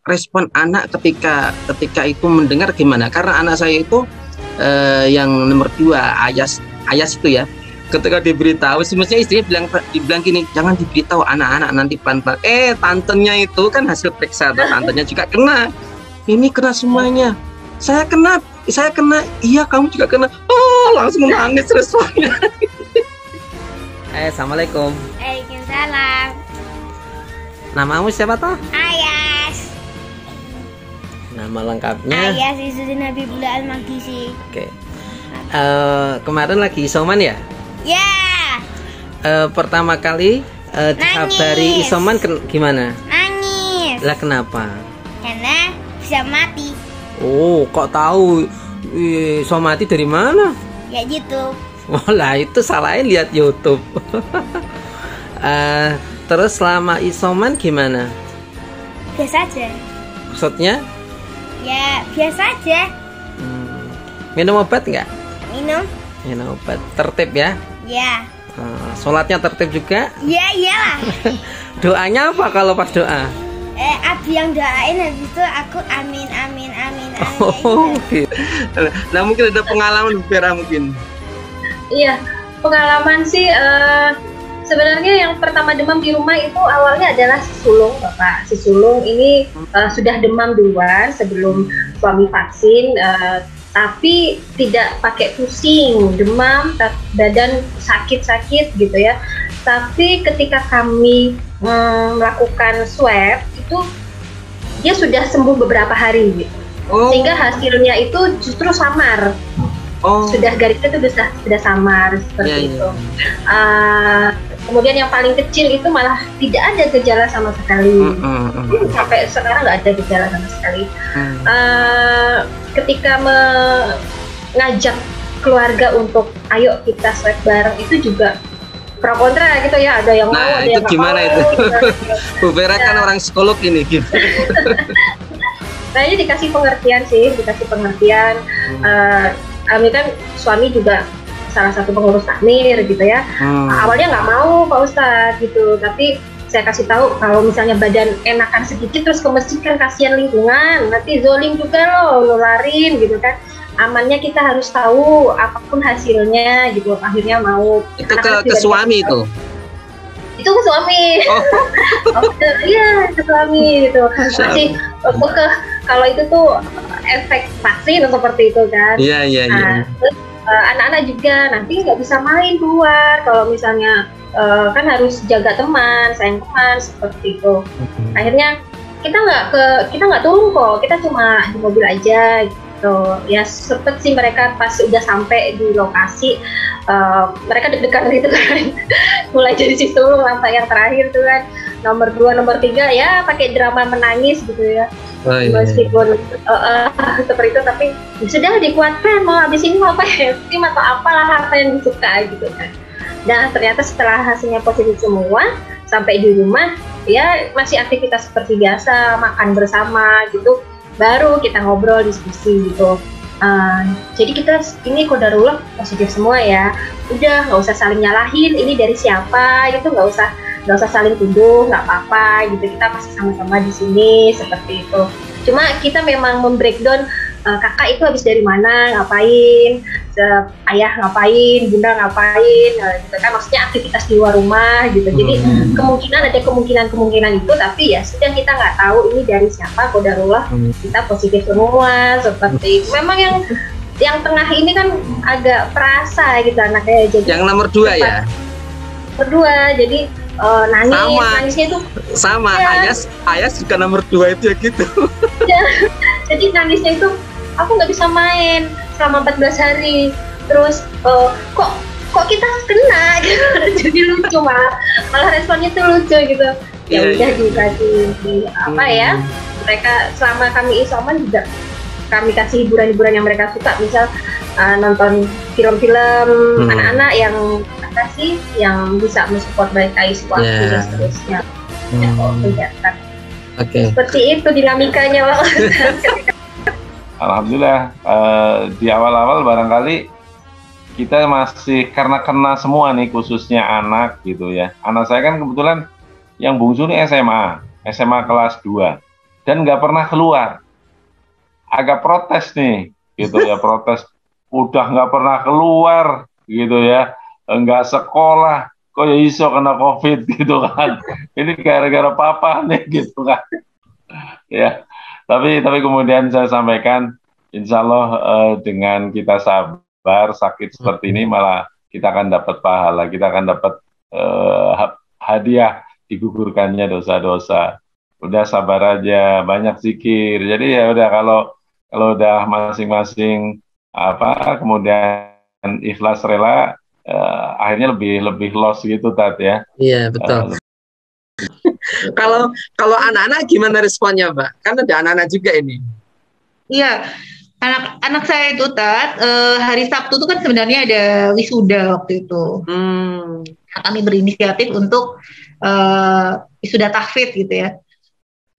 respon anak ketika itu mendengar gimana? Karena anak saya itu yang nomor 2, Ayas itu ya. Ketika diberitahu, semestinya istrinya dibilang gini, jangan diberitahu anak-anak, nanti pelan-pelan. Tantenya itu kan hasil periksa, tantenya juga kena. Ini kena semuanya. Saya kena, iya kamu juga kena. Oh, langsung nangis responnya. Assalamualaikum. Waalaikumsalam. Namamu siapa toh? Ayas. Nama lengkapnya? Ayas Izzuddin Habibullah Al-Magdisi. Oke. Kemarin lagi isoman ya? Ya. Pertama kali dikabari isoman gimana? Nangis. Lah kenapa? Karena bisa mati. Oh, kok tahu somati dari mana? Ya gitu. Oh lah, itu salahnya lihat YouTube. Terus selama isoman gimana? Biasa aja. Maksudnya? Ya biasa aja. Minum obat nggak? Minum obat. Tertib ya? Ya. Sholatnya tertib juga? Ya iyalah. Doanya apa kalau pas doa? Abi yang doain, habis itu aku amin. Oh, gitu. Nah mungkin ada pengalaman Vera mungkin. Iya, pengalaman sih sebenarnya yang pertama demam di rumah itu awalnya adalah si sulung, Bapak. Si sulung ini sudah demam duluan sebelum suami vaksin, tapi tidak pakai pusing, demam, badan sakit-sakit gitu ya. Tapi ketika kami melakukan swab itu dia sudah sembuh beberapa hari gitu. Sehingga hasilnya itu justru samar. Sudah garisnya itu sudah samar seperti itu. Kemudian yang paling kecil itu malah tidak ada gejala sama sekali. Sampai sekarang nggak ada gejala sama sekali. Ketika mengajak keluarga untuk ayo kita swab bareng itu juga pro kontra gitu ya, ada yang mau, ada yang nggak mau. Gimana itu? Bu Vera kan orang psikolog ini gitu. Nah ini dikasih pengertian. Kami kan suami juga salah satu pengurus takmir gitu ya. Awalnya nggak mau Pak Ustadz gitu, tapi saya kasih tahu kalau misalnya badan enakan sedikit terus ke masjid kan kasihan lingkungan, nanti zoling juga loh, nularin gitu kan. Amannya kita harus tahu apapun hasilnya gitu. Akhirnya mau. Itu ke suami itu? Itu ke suami. Iya, ke suami gitu. Masih kalau itu tuh efek vaksin seperti itu kan. Iya. Terus anak-anak juga nanti nggak bisa main keluar kalau misalnya kan harus jaga teman, sayang teman seperti itu. Akhirnya kita nggak turun kok, kita cuma di mobil aja gitu. Ya sempet sih mereka pas udah sampai di lokasi mereka deg-degan gitu kan. Mulai dari situ sampai yang terakhir tuh kan nomor 2, nomor 3 ya pakai drama menangis gitu ya. Meskipun seperti itu, tapi ya sudah dikuatkan, mau habis ini mau apa ya, tim atau apalah apa yang disuka gitu kan. Nah ternyata setelah hasilnya positif semua, sampai di rumah ya masih aktivitas seperti biasa, makan bersama gitu, baru kita ngobrol diskusi gitu. Jadi kita ini qadarullah positif semua ya, udah nggak usah saling nyalahin ini dari siapa gitu, nggak usah saling tuduh, nggak apa-apa gitu, kita masih sama-sama di sini seperti itu. Cuma kita memang membreakdown kakak itu habis dari mana, ngapain, ayah ngapain, bunda ngapain, gitu kan, maksudnya aktivitas di luar rumah gitu. Jadi ada kemungkinan itu, tapi ya sudah kita nggak tahu ini dari siapa, qadarullah kita positif semua seperti itu. Memang yang tengah ini kan agak perasa gitu anaknya, jadi yang nomor 2 ya? Berdua, jadi nangisnya itu sama ya. Ayas juga nomor 2 itu ya gitu. Ya, jadi nangisnya itu aku nggak bisa main selama 14 hari, terus kok kita kena gitu. Jadi lucu, malah responnya tuh lucu gitu. Ya udah dikasih apa ya, mereka selama kami isoman juga kami kasih hiburan-hiburan yang mereka suka, misal nonton film-film anak-anak yang apa sih yang bisa mensupport mereka isolasi dan seterusnya. Kegiatan. Seperti itu dinamikanya Pak. Alhamdulillah di awal-awal barangkali kita masih karena kena semua nih, khususnya anak gitu ya. Anak saya kan kebetulan yang bungsu nih SMA kelas 2. dan nggak pernah keluar. Agak protes nih, gitu ya, protes. Udah nggak pernah keluar, gitu ya, nggak sekolah, kok ya iso kena COVID gitu kan. Ini gara-gara papa nih, gitu kan. Ya, tapi kemudian saya sampaikan, insya Allah dengan kita sabar, sakit seperti ini malah kita akan dapat pahala, kita akan dapat hadiah digugurkannya dosa-dosa. Udah sabar aja, banyak zikir. Jadi ya udah, kalau udah masing-masing kemudian ikhlas rela, akhirnya lebih loss gitu, Tat, ya. Iya, betul. Kalau anak-anak gimana responnya, Mbak? Kan ada anak-anak juga ini. Iya, anak saya itu, Tat, hari Sabtu itu kan sebenarnya ada wisuda waktu itu. Kami berinisiatif untuk wisuda tahfidz gitu ya.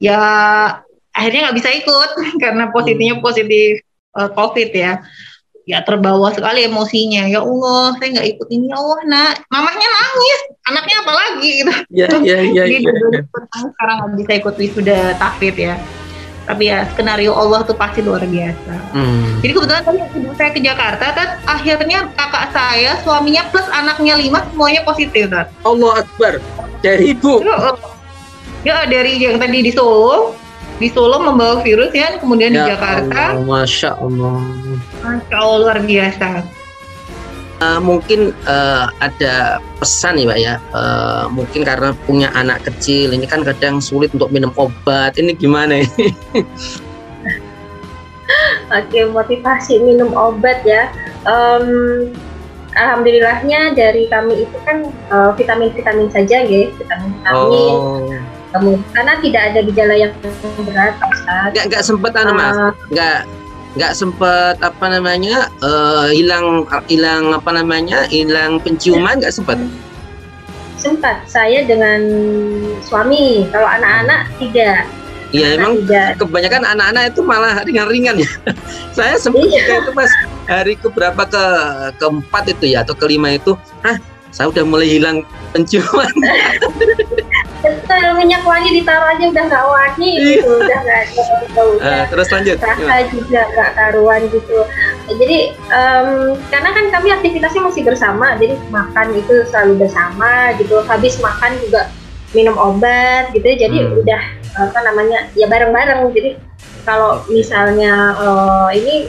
Ya akhirnya nggak bisa ikut karena positif COVID ya. Ya terbawa sekali emosinya. Ya Allah, saya nggak ikut ini. Ya Allah, nak, mamahnya nangis, anaknya apa lagi gitu. Iya. Jadi sekarang nggak bisa ikut wisuda tahfidz ya. Tapi ya skenario Allah tuh pasti luar biasa. Jadi kebetulan tadi ibu saya ke Jakarta, kan akhirnya kakak saya, suaminya plus anaknya 5 semuanya positif, kan. Allah Akbar. Dari ibu. Ya dari yang tadi di Solo membawa virus ya, kemudian ya, di Jakarta. Allah, Masya Allah. Masya Allah, luar biasa. Mungkin ada pesan nih, Mbak ya. Mungkin karena punya anak kecil, ini kan kadang sulit untuk minum obat. Ini gimana ini? Oke, motivasi minum obat ya. Alhamdulillahnya dari kami itu kan vitamin saja, ya, vitamin. Karena tidak ada gejala yang berat, Ustaz. Nggak sempat Mas. Nggak sempat hilang penciuman, nggak sempat. Sempat, saya dengan suami. Kalau anak-anak tidak. Iya, emang kebanyakan anak-anak itu malah ringan-ringan ya. Saya sempat juga itu, Mas, hari keempat itu ya, atau kelima itu, saya udah mulai hilang penciuman. Betul, minyak wangi ditaruh aja udah nggak wangi gitu, udah nggak ada. Terus lanjut. Rasa juga nggak karuan gitu. Jadi karena kan kami aktivitasnya masih bersama, jadi makan itu selalu bersama gitu. Habis makan juga minum obat gitu. Jadi udah ya bareng-bareng. Jadi kalau misalnya ini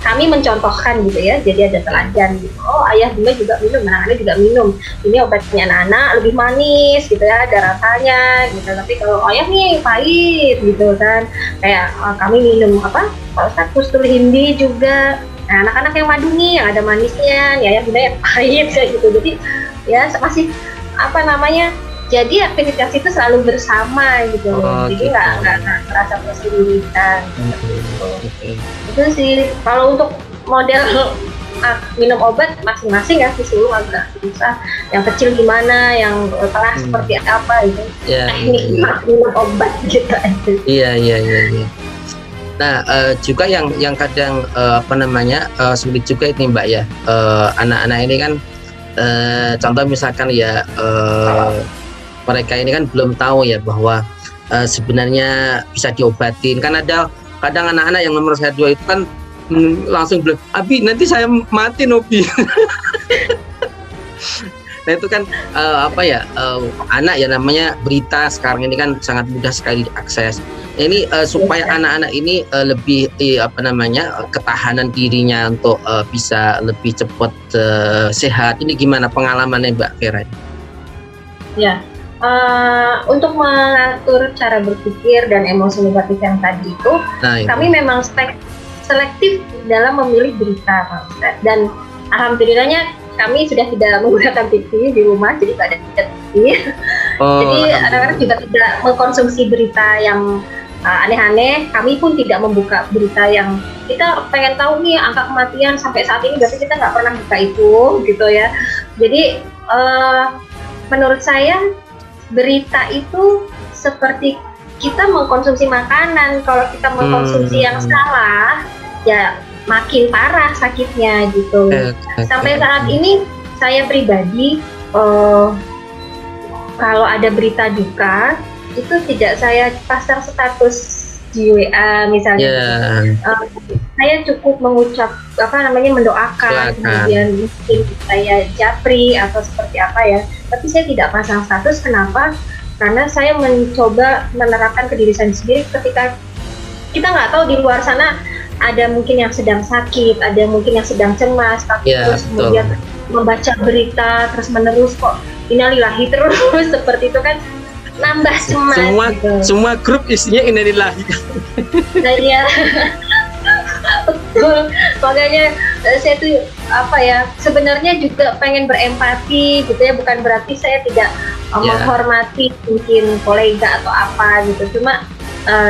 kami mencontohkan gitu ya, jadi ada teladan gitu. Oh, ayah bunda juga minum, anak-anak juga minum. Ini obatnya anak-anak lebih manis gitu ya, ada rasanya gitu. Tapi kalau ayah nih pahit gitu kan. Kayak kami minum Pak Ustadz Pustul Hindi juga. Nah, anak-anak yang madu nih, yang ada manisnya, ya ayah bunda yang pahit kayak gitu. Jadi ya masih jadi aktivitas itu selalu bersama gitu. Jadi nggak merasa kesulitan. Itu sih. Kalau untuk model minum obat masing-masing ya, disuruh agak susah. Yang kecil gimana, yang tengah seperti apa gitu. Teknik minum obat gitu. Iya. Nah, juga yang kadang sulit juga ini, Mbak ya. Anak-anak ini kan contoh misalkan ya, mereka ini kan belum tahu ya bahwa sebenarnya bisa diobatin. Kan ada kadang anak-anak yang nomor 2 itu kan langsung bilang, Abi nanti saya mati Nobi. Nah itu kan anak ya, namanya berita sekarang ini kan sangat mudah sekali diakses. Ini supaya anak-anak ini lebih ketahanan dirinya untuk bisa lebih cepat sehat. Ini gimana pengalamannya Mbak Vera? Ya. Untuk mengatur cara berpikir dan emosi negatif yang tadi itu, kami memang selektif dalam memilih berita, Pak Ustadz. Dan alhamdulillahnya kami sudah tidak menggunakan TV di rumah, jadi tidak ada TV. Jadi anak-anak juga tidak mengkonsumsi berita yang aneh-aneh. Kami pun tidak membuka berita yang kita pengen tahu nih angka kematian sampai saat ini, berarti kita nggak pernah buka itu, gitu ya. Jadi menurut saya berita itu seperti kita mengkonsumsi makanan. Kalau kita mengkonsumsi yang salah, ya makin parah sakitnya gitu. Sampai saat ini saya pribadi kalau ada berita duka itu tidak saya pasang status di WA misalnya. Saya cukup mendoakan, kemudian mungkin saya japri atau seperti apa ya. Tapi saya tidak pasang status. Kenapa? Karena saya mencoba menerapkan ke diri saya sendiri. Ketika kita nggak tahu di luar sana ada mungkin yang sedang sakit, ada mungkin yang sedang cemas, tapi terus kemudian membaca berita terus menerus kok innalillahi terus seperti itu kan, nambah cemas. Semua grup isinya innalillahi. Nah iya, betul. Makanya saya tuh sebenarnya juga pengen berempati gitu ya, bukan berarti saya tidak menghormati mungkin kolega atau apa gitu. Cuma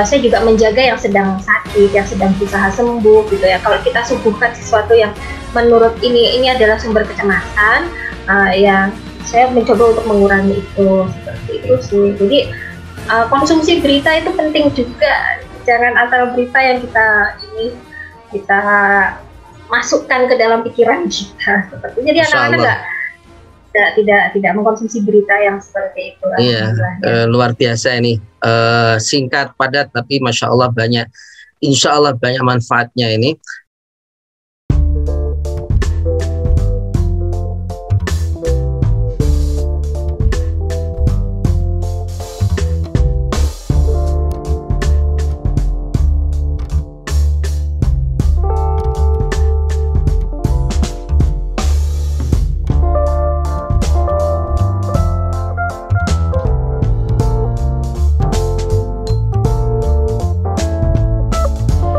saya juga menjaga yang sedang sakit, yang sedang berusaha sembuh gitu ya. Kalau kita suguhkan sesuatu yang menurut ini adalah sumber kecemasan, ya saya mencoba untuk mengurangi itu, seperti itu sih. Jadi konsumsi berita itu penting juga. Jangan antara berita yang kita masukkan ke dalam pikiran kita. Seperti jadi anak-anak tidak mengkonsumsi berita yang seperti itu. Iya, luar biasa ini. Singkat, padat, tapi masya Allah banyak. Insya Allah banyak manfaatnya ini.